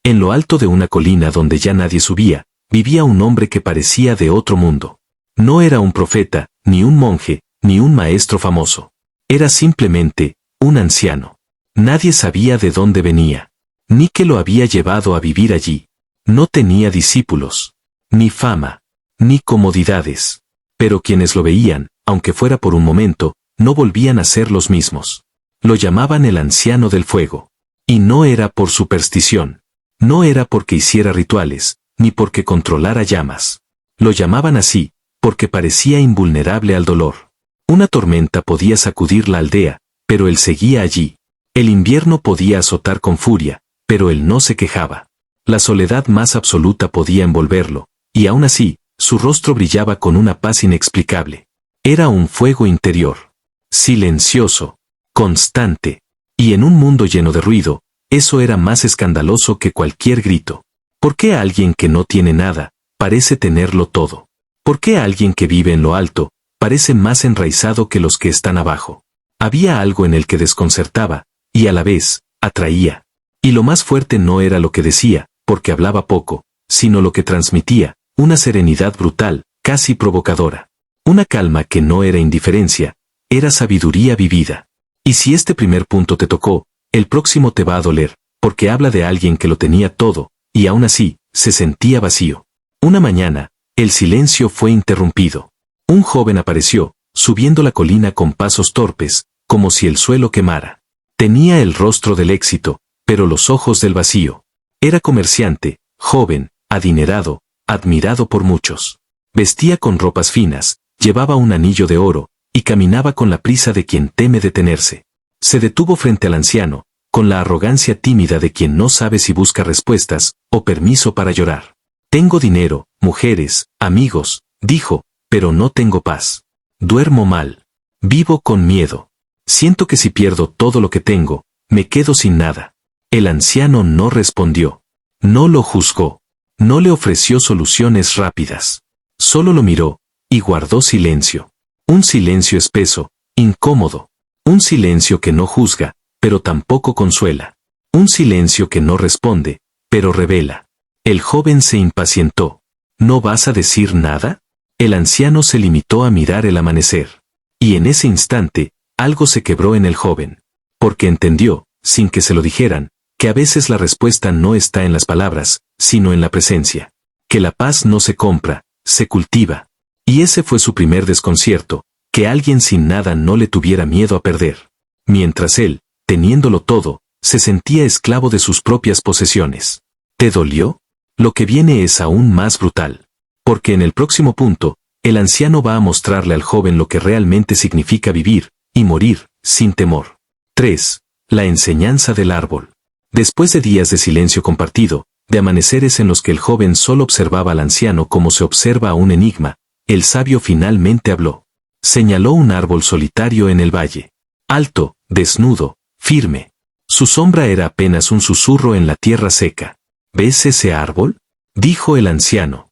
En lo alto de una colina donde ya nadie subía, vivía un hombre que parecía de otro mundo. No era un profeta, ni un monje, ni un maestro famoso. Era simplemente un anciano. Nadie sabía de dónde venía, ni qué lo había llevado a vivir allí. No tenía discípulos, ni fama, ni comodidades. Pero quienes lo veían, aunque fuera por un momento, no volvían a ser los mismos. Lo llamaban el anciano del fuego. Y no era por superstición. No era porque hiciera rituales, ni porque controlara llamas. Lo llamaban así, porque parecía invulnerable al dolor. Una tormenta podía sacudir la aldea, pero él seguía allí. El invierno podía azotar con furia, pero él no se quejaba. La soledad más absoluta podía envolverlo, y aún así, su rostro brillaba con una paz inexplicable. Era un fuego interior. Silencioso. Constante. Y en un mundo lleno de ruido, eso era más escandaloso que cualquier grito. ¿Por qué alguien que no tiene nada, parece tenerlo todo? ¿Por qué alguien que vive en lo alto, parece más enraizado que los que están abajo? Había algo en él que desconcertaba, y a la vez, atraía. Y lo más fuerte no era lo que decía, porque hablaba poco, sino lo que transmitía, una serenidad brutal, casi provocadora. Una calma que no era indiferencia, era sabiduría vivida. Y si este primer punto te tocó, el próximo te va a doler, porque habla de alguien que lo tenía todo, y aún así, se sentía vacío. Una mañana, el silencio fue interrumpido. Un joven apareció, subiendo la colina con pasos torpes, como si el suelo quemara. Tenía el rostro del éxito, pero los ojos del vacío. Era comerciante, joven, adinerado, admirado por muchos. Vestía con ropas finas, llevaba un anillo de oro, y caminaba con la prisa de quien teme detenerse. Se detuvo frente al anciano, con la arrogancia tímida de quien no sabe si busca respuestas, o permiso para llorar. Tengo dinero, mujeres, amigos, dijo, pero no tengo paz. Duermo mal. Vivo con miedo. Siento que si pierdo todo lo que tengo, me quedo sin nada. El anciano no respondió. No lo juzgó. No le ofreció soluciones rápidas. Solo lo miró, y guardó silencio. Un silencio espeso, incómodo. Un silencio que no juzga, pero tampoco consuela. Un silencio que no responde, pero revela. El joven se impacientó. ¿No vas a decir nada? El anciano se limitó a mirar el amanecer. Y en ese instante, algo se quebró en el joven. Porque entendió, sin que se lo dijeran, que a veces la respuesta no está en las palabras, sino en la presencia. Que la paz no se compra, se cultiva. Y ese fue su primer desconcierto, que alguien sin nada no le tuviera miedo a perder. Mientras él, teniéndolo todo, se sentía esclavo de sus propias posesiones. ¿Te dolió? Lo que viene es aún más brutal. Porque en el próximo punto, el anciano va a mostrarle al joven lo que realmente significa vivir, y morir, sin temor. 3. La enseñanza del árbol. Después de días de silencio compartido, de amaneceres en los que el joven solo observaba al anciano como se observa a un enigma, el sabio finalmente habló. Señaló un árbol solitario en el valle. Alto, desnudo, firme. Su sombra era apenas un susurro en la tierra seca. ¿Ves ese árbol? Dijo el anciano.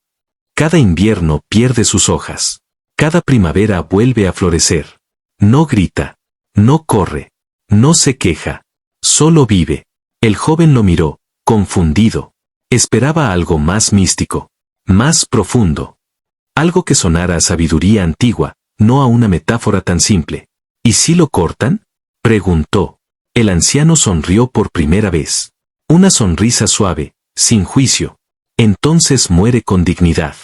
Cada invierno pierde sus hojas. Cada primavera vuelve a florecer. No grita. No corre. No se queja. Solo vive. El joven lo miró, confundido. Esperaba algo más místico. Más profundo. Algo que sonara a sabiduría antigua, no a una metáfora tan simple. ¿Y si lo cortan? Preguntó. El anciano sonrió por primera vez. Una sonrisa suave, sin juicio. Entonces muere con dignidad.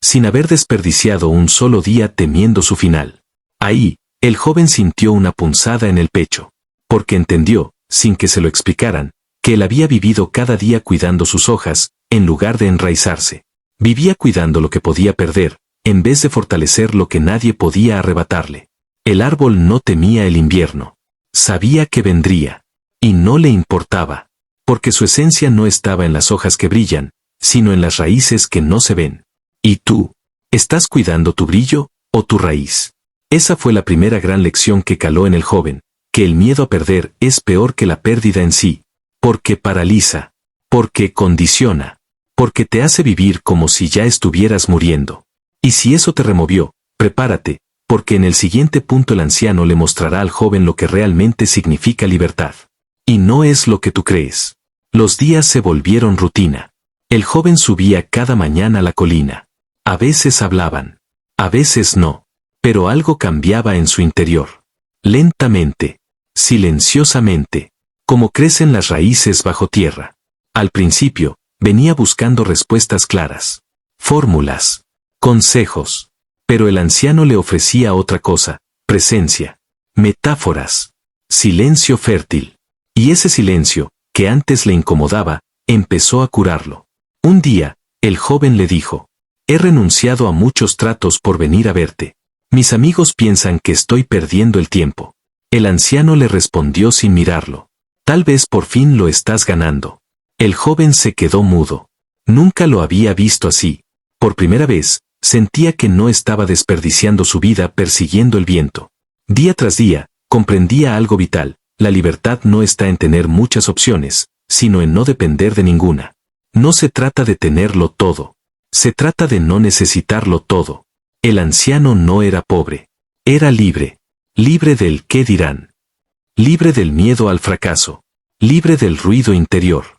Sin haber desperdiciado un solo día temiendo su final. Ahí, el joven sintió una punzada en el pecho. Porque entendió, sin que se lo explicaran, que él había vivido cada día cuidando sus hojas, en lugar de enraizarse. Vivía cuidando lo que podía perder, en vez de fortalecer lo que nadie podía arrebatarle. El árbol no temía el invierno. Sabía que vendría. Y no le importaba. Porque su esencia no estaba en las hojas que brillan, sino en las raíces que no se ven. ¿Y tú? ¿Estás cuidando tu brillo, o tu raíz? Esa fue la primera gran lección que caló en el joven, que el miedo a perder es peor que la pérdida en sí. Porque paraliza. Porque condiciona. Porque te hace vivir como si ya estuvieras muriendo. Y si eso te removió, prepárate, porque en el siguiente punto el anciano le mostrará al joven lo que realmente significa libertad. Y no es lo que tú crees. Los días se volvieron rutina. El joven subía cada mañana a la colina. A veces hablaban. A veces no. Pero algo cambiaba en su interior. Lentamente. Silenciosamente. Como crecen las raíces bajo tierra. Al principio, venía buscando respuestas claras. Fórmulas. Consejos. Pero el anciano le ofrecía otra cosa. Presencia. Metáforas. Silencio fértil. Y ese silencio, que antes le incomodaba, empezó a curarlo. Un día, el joven le dijo: he renunciado a muchos tratos por venir a verte. Mis amigos piensan que estoy perdiendo el tiempo. El anciano le respondió sin mirarlo: tal vez por fin lo estás ganando. El joven se quedó mudo. Nunca lo había visto así. Por primera vez, sentía que no estaba desperdiciando su vida persiguiendo el viento. Día tras día, comprendía algo vital: la libertad no está en tener muchas opciones, sino en no depender de ninguna. No se trata de tenerlo todo. Se trata de no necesitarlo todo. El anciano no era pobre. Era libre. Libre del qué dirán. Libre del miedo al fracaso. Libre del ruido interior.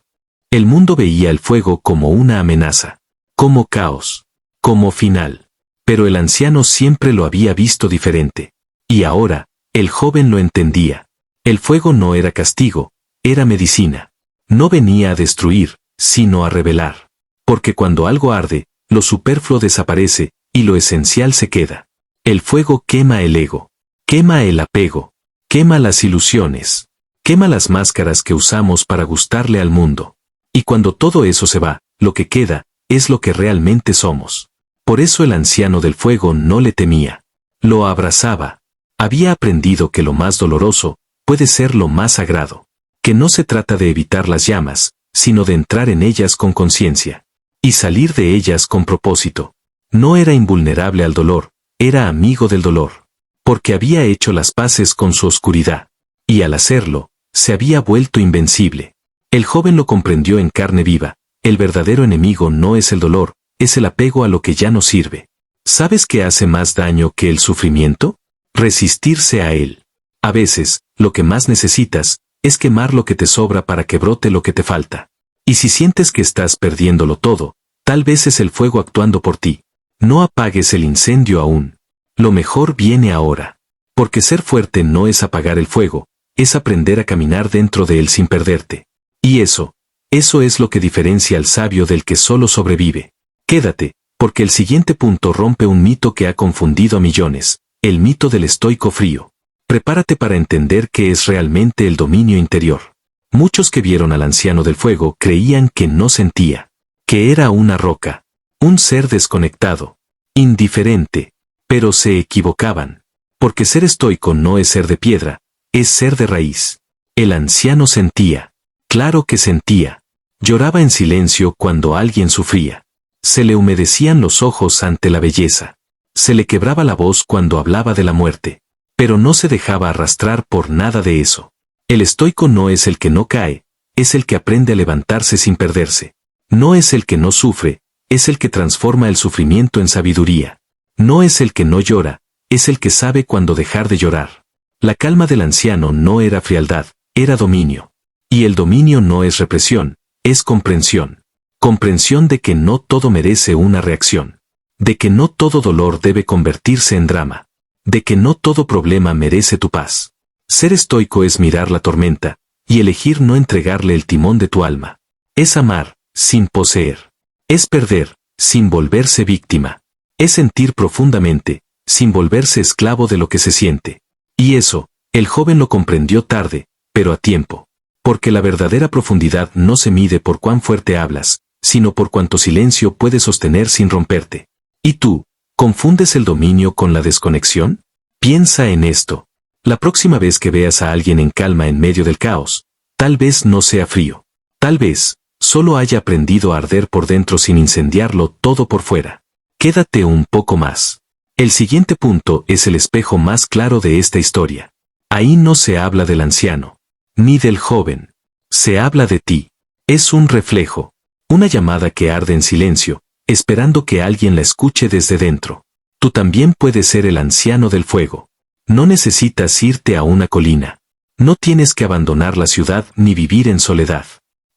El mundo veía el fuego como una amenaza. Como caos. Como final. Pero el anciano siempre lo había visto diferente. Y ahora, el joven lo entendía. El fuego no era castigo, era medicina. No venía a destruir, sino a revelar. Porque cuando algo arde, lo superfluo desaparece, y lo esencial se queda. El fuego quema el ego. Quema el apego. Quema las ilusiones. Quema las máscaras que usamos para gustarle al mundo. Y cuando todo eso se va, lo que queda, es lo que realmente somos. Por eso el anciano del fuego no le temía. Lo abrazaba. Había aprendido que lo más doloroso, puede ser lo más sagrado. Que no se trata de evitar las llamas, sino de entrar en ellas con conciencia. Y salir de ellas con propósito. No era invulnerable al dolor, era amigo del dolor. Porque había hecho las paces con su oscuridad. Y al hacerlo, se había vuelto invencible. El joven lo comprendió en carne viva: el verdadero enemigo no es el dolor, es el apego a lo que ya no sirve. ¿Sabes qué hace más daño que el sufrimiento? Resistirse a él. A veces, lo que más necesitas, es quemar lo que te sobra para que brote lo que te falta. Y si sientes que estás perdiéndolo todo, tal vez es el fuego actuando por ti. No apagues el incendio aún. Lo mejor viene ahora. Porque ser fuerte no es apagar el fuego, es aprender a caminar dentro de él sin perderte. Y eso es lo que diferencia al sabio del que solo sobrevive. Quédate, porque el siguiente punto rompe un mito que ha confundido a millones: el mito del estoico frío. Prepárate para entender qué es realmente el dominio interior. Muchos que vieron al anciano del fuego creían que no sentía, que era una roca, un ser desconectado, indiferente, pero se equivocaban. Porque ser estoico no es ser de piedra, es ser de raíz. El anciano sentía, claro que sentía. Lloraba en silencio cuando alguien sufría. Se le humedecían los ojos ante la belleza. Se le quebraba la voz cuando hablaba de la muerte. Pero no se dejaba arrastrar por nada de eso. El estoico no es el que no cae, es el que aprende a levantarse sin perderse. No es el que no sufre, es el que transforma el sufrimiento en sabiduría. No es el que no llora, es el que sabe cuándo dejar de llorar. La calma del anciano no era frialdad, era dominio. Y el dominio no es represión, es comprensión. Comprensión de que no todo merece una reacción. De que no todo dolor debe convertirse en drama. De que no todo problema merece tu paz. Ser estoico es mirar la tormenta, y elegir no entregarle el timón de tu alma. Es amar, sin poseer. Es perder, sin volverse víctima. Es sentir profundamente, sin volverse esclavo de lo que se siente. Y eso, el joven lo comprendió tarde, pero a tiempo. Porque la verdadera profundidad no se mide por cuán fuerte hablas, sino por cuánto silencio puedes sostener sin romperte. ¿Y tú? ¿Confundes el dominio con la desconexión? Piensa en esto. La próxima vez que veas a alguien en calma en medio del caos, tal vez no sea frío. Tal vez, solo haya aprendido a arder por dentro sin incendiarlo todo por fuera. Quédate un poco más. El siguiente punto es el espejo más claro de esta historia. Ahí no se habla del anciano, ni del joven. Se habla de ti. Es un reflejo. Una llamada que arde en silencio, esperando que alguien la escuche desde dentro. Tú también puedes ser el anciano del fuego. No necesitas irte a una colina. No tienes que abandonar la ciudad ni vivir en soledad.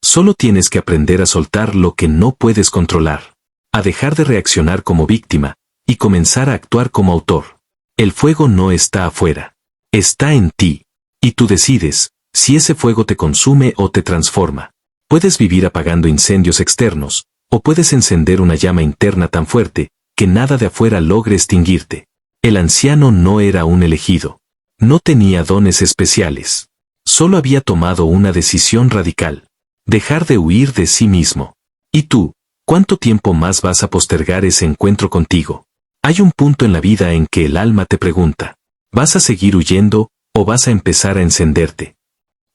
Solo tienes que aprender a soltar lo que no puedes controlar, a dejar de reaccionar como víctima, y comenzar a actuar como autor. El fuego no está afuera, está en ti, y tú decides si ese fuego te consume o te transforma. Puedes vivir apagando incendios externos, o puedes encender una llama interna tan fuerte que nada de afuera logre extinguirte. El anciano no era un elegido. No tenía dones especiales. Solo había tomado una decisión radical. Dejar de huir de sí mismo. ¿Y tú? ¿Cuánto tiempo más vas a postergar ese encuentro contigo? Hay un punto en la vida en que el alma te pregunta, ¿vas a seguir huyendo o vas a empezar a encenderte?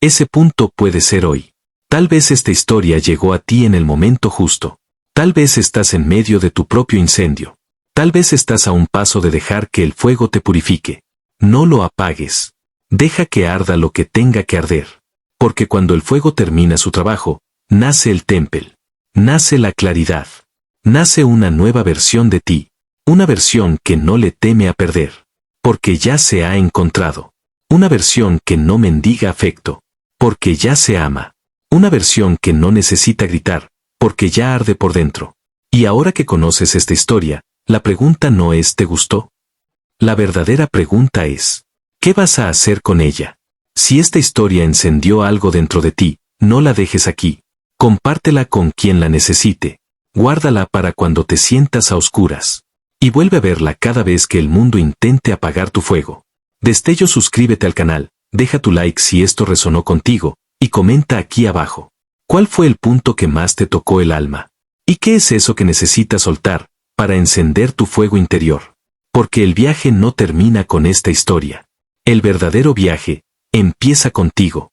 Ese punto puede ser hoy. Tal vez esta historia llegó a ti en el momento justo. Tal vez estás en medio de tu propio incendio. Tal vez estás a un paso de dejar que el fuego te purifique. No lo apagues. Deja que arda lo que tenga que arder. Porque cuando el fuego termina su trabajo, nace el templo. Nace la claridad. Nace una nueva versión de ti. Una versión que no le teme a perder. Porque ya se ha encontrado. Una versión que no mendiga afecto. Porque ya se ama. Una versión que no necesita gritar. Porque ya arde por dentro. Y ahora que conoces esta historia, la pregunta no es ¿te gustó? La verdadera pregunta es ¿qué vas a hacer con ella? Si esta historia encendió algo dentro de ti, no la dejes aquí. Compártela con quien la necesite. Guárdala para cuando te sientas a oscuras. Y vuelve a verla cada vez que el mundo intente apagar tu fuego. Destello, suscríbete al canal, deja tu like si esto resonó contigo, y comenta aquí abajo. ¿Cuál fue el punto que más te tocó el alma? ¿Y qué es eso que necesitas soltar para encender tu fuego interior? Porque el viaje no termina con esta historia. El verdadero viaje empieza contigo.